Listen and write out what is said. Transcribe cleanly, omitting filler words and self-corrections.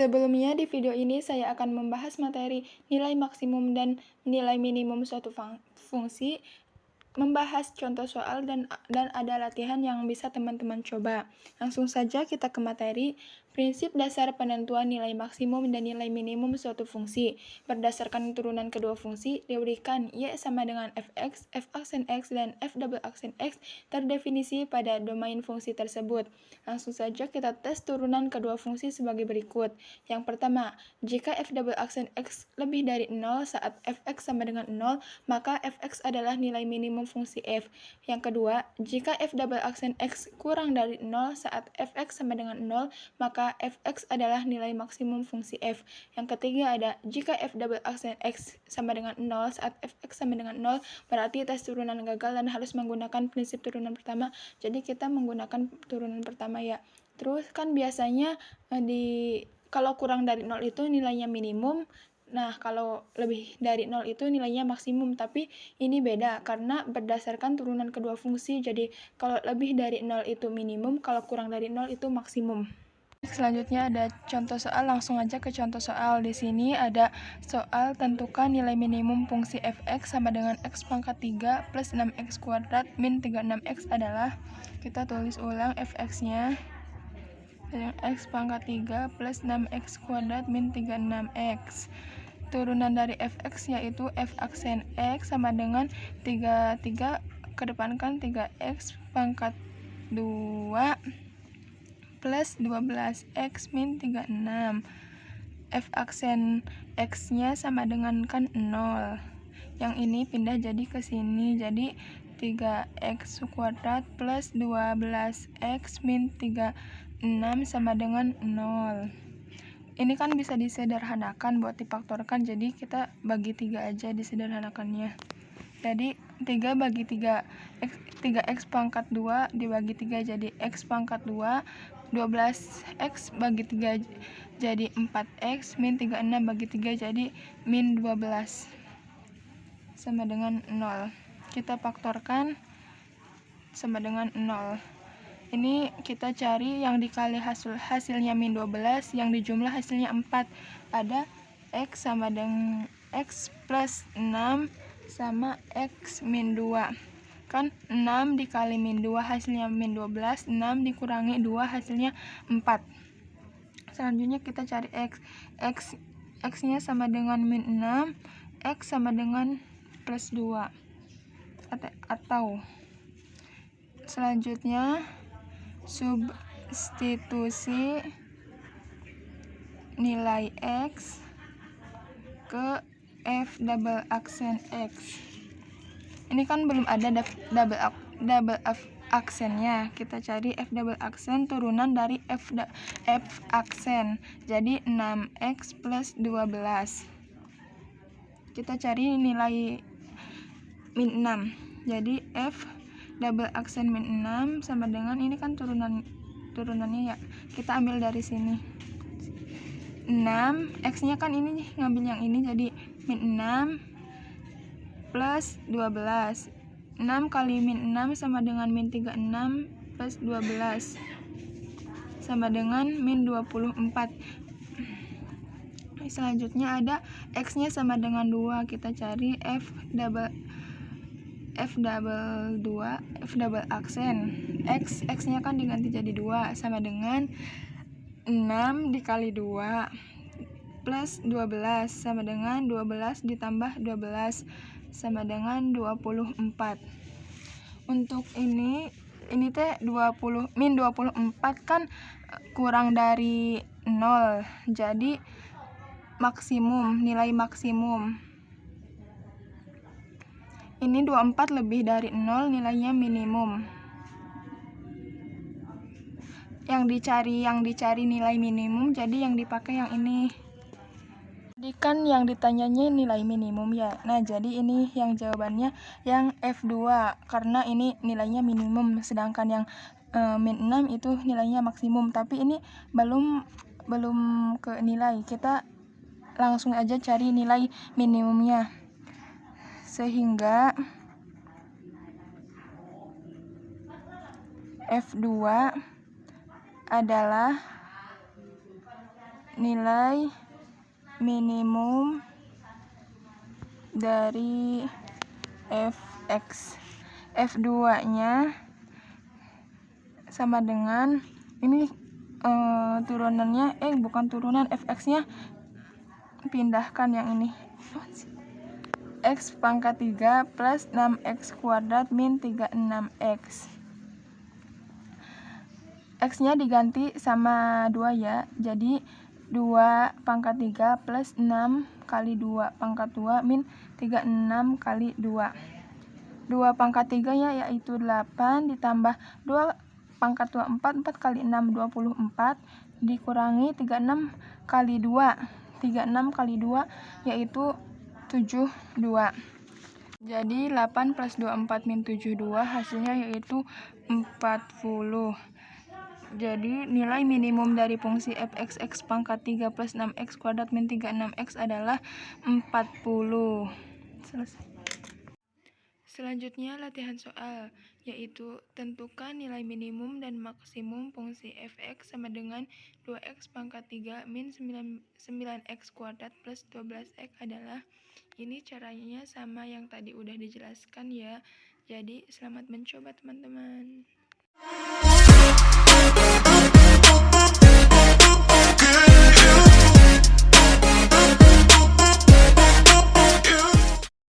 Sebelumnya di video ini saya akan membahas materi nilai maksimum dan nilai minimum suatu fungsi, membahas contoh soal dan ada latihan yang bisa teman-teman coba. Langsung saja kita ke materi. Prinsip dasar penentuan nilai maksimum dan nilai minimum suatu fungsi. Berdasarkan turunan kedua fungsi, diberikan Y sama dengan Fx, F aksen X, dan F double aksen X terdefinisi pada domain fungsi tersebut. Langsung saja kita tes turunan kedua fungsi sebagai berikut. Yang pertama, jika F double aksen X lebih dari 0 saat Fx sama dengan 0, maka Fx adalah nilai minimum fungsi f. Yang kedua, jika F double aksen X kurang dari 0 saat Fx sama dengan 0, maka Fx adalah nilai maksimum fungsi f. Yang ketiga ada, jika F double aksen X sama dengan 0 saat Fx sama dengan 0, berarti tes turunan gagal dan harus menggunakan prinsip turunan pertama. Jadi kita menggunakan turunan pertama ya. Terus kan biasanya kalau kurang dari 0 itu nilainya minimum. Nah, kalau lebih dari 0 itu nilainya maksimum, tapi ini beda karena berdasarkan turunan kedua fungsi. Jadi, kalau lebih dari 0 itu minimum, kalau kurang dari 0 itu maksimum. Selanjutnya ada contoh soal, langsung aja ke contoh soal. Di sini ada soal tentukan nilai minimum fungsi fx sama dengan x pangkat 3 plus 6x kuadrat min 36x adalah, kita tulis ulang fx-nya, x pangkat 3 plus 6x kuadrat min 36x. Turunan dari fx yaitu f aksen x sama dengan 3 kedepankan 3x pangkat 2 plus 12x min 36. F aksen x-nya sama dengan kan 0. Yang ini pindah jadi ke sini, jadi 3x kuadrat plus 12x min 36 sama dengan 0. Ini kan bisa disederhanakan buat difaktorkan, jadi kita bagi 3 aja disederhanakannya. Jadi 3 bagi 3, 3x pangkat 2 dibagi 3 jadi x pangkat 2, 12x bagi 3 jadi 4x, min 36 bagi 3 jadi min 12 sama dengan 0. Kita faktorkan sama dengan 0. Ini kita cari yang dikali hasilnya min 12, yang dijumlah hasilnya 4. Ada x sama dengan x plus 6 sama x min 2. Kan 6 dikali min 2 hasilnya min 12, 6 dikurangi 2 hasilnya 4. Selanjutnya kita cari x. X-nya sama dengan min 6, x sama dengan plus 2. Atau selanjutnya substitusi nilai x ke f double aksen x. Ini kan belum ada double aksennya. Kita cari f double aksen turunan dari f aksen. Jadi 6x plus 12. Kita cari nilai min 6. Jadi f double aksen min 6 sama dengan, ini kan turunannya ya, kita ambil dari sini 6, x nya kan ini ngambil yang ini, jadi min 6 plus 12. 6 kali min 6 sama dengan min 36 plus 12 sama dengan min 24. Selanjutnya ada x nya sama dengan 2. Kita cari f double aksen x nya kan diganti jadi 2 sama dengan 6 dikali 2 plus 12 sama dengan 12 ditambah 12 sama dengan 24. Untuk ini teh min 24 kan kurang dari 0, jadi maksimum, nilai maksimum. Ini 24 lebih dari 0, nilainya minimum. Yang dicari nilai minimum, jadi yang dipakai yang ini. Jadi kan yang ditanyanya nilai minimum ya. Nah, jadi ini yang jawabannya yang F2 karena ini nilainya minimum, sedangkan yang min 6 itu nilainya maksimum. Tapi ini belum ke nilai. Kita langsung aja cari nilai minimumnya. Sehingga F2 adalah nilai minimum dari fx. F2-nya sama dengan ini turunannya bukan turunan, fx-nya pindahkan yang ini. X pangkat 3 plus 6x kuadrat min 36x. X-nya diganti sama 2 ya. Jadi 2 pangkat 3 plus 6 kali 2 pangkat 2 min 36 kali 2. 2 pangkat 3 nya yaitu 8 ditambah 2 pangkat 2 4, 4 kali 6 24 dikurangi 36 kali 2. 36 kali 2 yaitu 72. Jadi 8 plus 24 min 72 hasilnya yaitu 40. Jadi nilai minimum dari fungsi fx x pangkat 3 plus 6x kuadrat min 36x adalah 40. Selesai. Selanjutnya latihan soal, yaitu tentukan nilai minimum dan maksimum fungsi fx sama dengan 2x pangkat 3 min 9x kuadrat plus 12x adalah. Ini caranya sama yang tadi udah dijelaskan ya. Jadi selamat mencoba teman-teman.